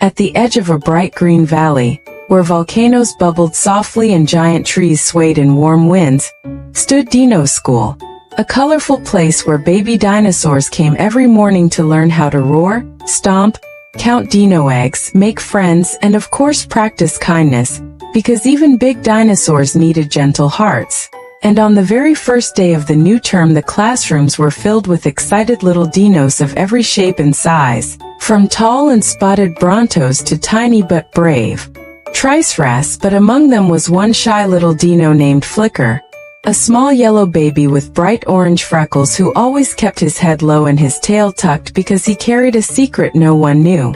At the edge of a bright green valley, where volcanoes bubbled softly and giant trees swayed in warm winds, stood Dino School, a colorful place where baby dinosaurs came every morning to learn how to roar, stomp, count dino eggs, make friends, and of course practice kindness, because even big dinosaurs needed gentle hearts. And on the very first day of the new term, the classrooms were filled with excited little dinos of every shape and size, from tall and spotted brontos to tiny but brave triceratops, but among them was one shy little dino named Flicker, a small yellow baby with bright orange freckles who always kept his head low and his tail tucked because he carried a secret no one knew.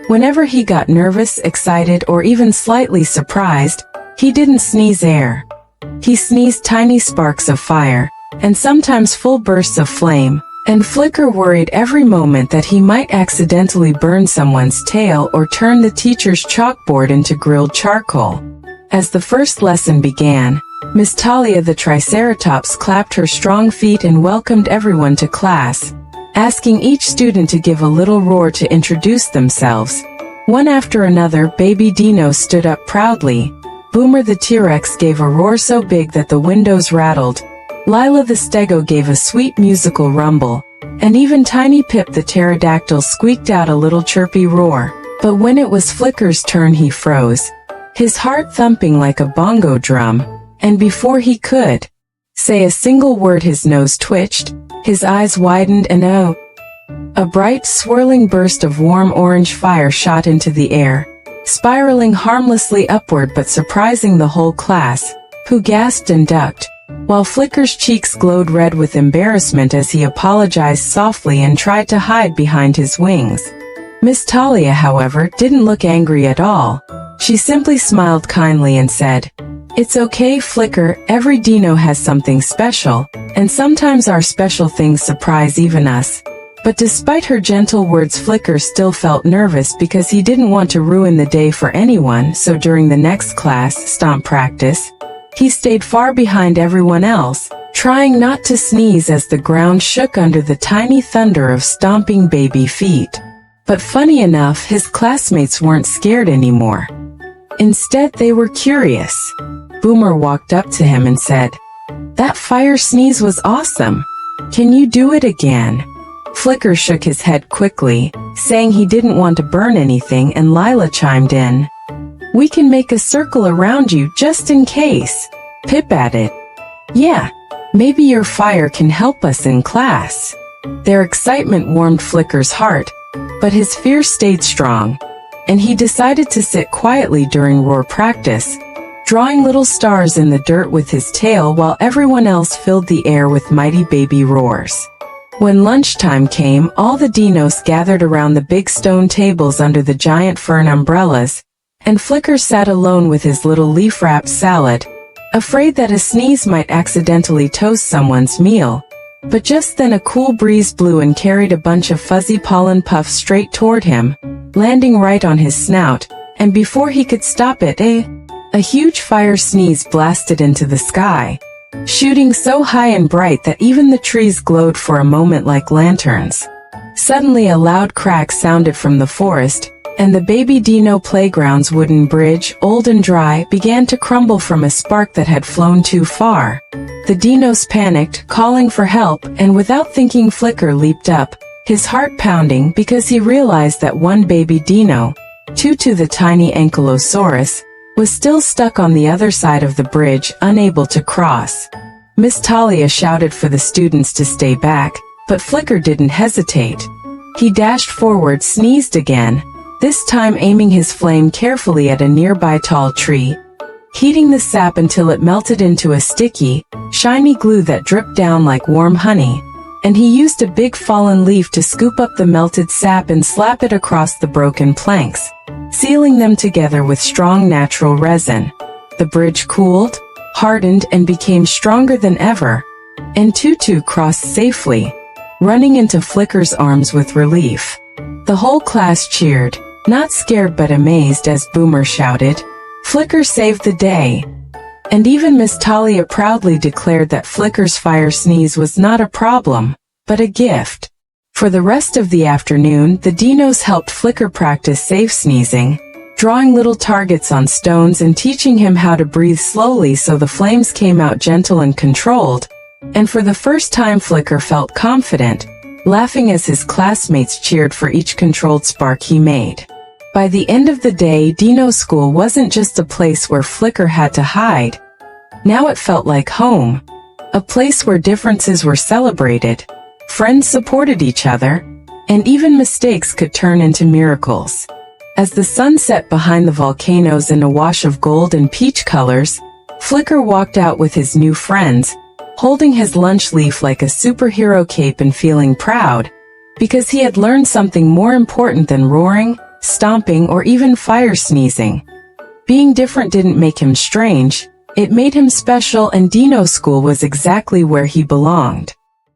Whenever he got nervous, excited, or even slightly surprised, he didn't sneeze air. He sneezed tiny sparks of fire, and sometimes full bursts of flame, and Flicker worried every moment that he might accidentally burn someone's tail or turn the teacher's chalkboard into grilled charcoal. As the first lesson began, Miss Talia the Triceratops clapped her strong feet and welcomed everyone to class, asking each student to give a little roar to introduce themselves. One after another, baby dinos stood up proudly. Boomer the T-Rex gave a roar so big that the windows rattled. Lila the Stego gave a sweet musical rumble, and even Tiny Pip the Pterodactyl squeaked out a little chirpy roar. But when it was Flicker's turn, he froze, his heart thumping like a bongo drum, and before he could say a single word, his nose twitched, his eyes widened, and a bright swirling burst of warm orange fire shot into the air, spiraling harmlessly upward but surprising the whole class, who gasped and ducked, while Flicker's cheeks glowed red with embarrassment as he apologized softly and tried to hide behind his wings. Miss Talia, however, didn't look angry at all. She simply smiled kindly and said, "It's okay, Flicker, every dino has something special, and sometimes our special things surprise even us." But despite her gentle words, Flicker still felt nervous because he didn't want to ruin the day for anyone, so during the next class, stomp practice, he stayed far behind everyone else, trying not to sneeze as the ground shook under the tiny thunder of stomping baby feet. But funny enough, his classmates weren't scared anymore. Instead, they were curious. Boomer walked up to him and said, "That fire sneeze was awesome. Can you do it again?" Flicker shook his head quickly, saying he didn't want to burn anything, and Lila chimed in, "We can make a circle around you just in case." Pip added, "Yeah, maybe your fire can help us in class." Their excitement warmed Flicker's heart, but his fear stayed strong, and he decided to sit quietly during roar practice, drawing little stars in the dirt with his tail while everyone else filled the air with mighty baby roars. When lunchtime came, all the dinos gathered around the big stone tables under the giant fern umbrellas, and Flicker sat alone with his little leaf-wrapped salad, afraid that a sneeze might accidentally toast someone's meal. But just then a cool breeze blew and carried a bunch of fuzzy pollen puffs straight toward him, landing right on his snout, and before he could stop it, a huge fire sneeze blasted into the sky, shooting so high and bright that even the trees glowed for a moment like lanterns. Suddenly a loud crack sounded from the forest, and the baby dino playground's wooden bridge, old and dry, began to crumble from a spark that had flown too far. The dinos panicked, calling for help, and without thinking, Flicker leaped up, his heart pounding because he realized that one baby dino, Tutu the tiny ankylosaurus, was still stuck on the other side of the bridge, unable to cross. Miss Talia shouted for the students to stay back, but Flicker didn't hesitate. He dashed forward, sneezed again, this time aiming his flame carefully at a nearby tall tree, heating the sap until it melted into a sticky, shiny glue that dripped down like warm honey, and he used a big fallen leaf to scoop up the melted sap and slap it across the broken planks, sealing them together with strong natural resin. The bridge cooled, hardened, and became stronger than ever, and Tutu crossed safely, running into Flicker's arms with relief. The whole class cheered, not scared but amazed as Boomer shouted, "Flicker saved the day." And even Miss Talia proudly declared that Flicker's fire sneeze was not a problem, but a gift. For the rest of the afternoon, the dinos helped Flicker practice safe sneezing, drawing little targets on stones and teaching him how to breathe slowly so the flames came out gentle and controlled. And for the first time, Flicker felt confident, laughing as his classmates cheered for each controlled spark he made. By the end of the day, Dino School wasn't just a place where Flicker had to hide. Now it felt like home, a place where differences were celebrated, friends supported each other, and even mistakes could turn into miracles. As the sun set behind the volcanoes in a wash of gold and peach colors, Flicker walked out with his new friends, holding his lunch leaf like a superhero cape and feeling proud, because he had learned something more important than roaring, stomping, or even fire sneezing. Being different didn't make him strange, it made him special, and Dino School was exactly where he belonged.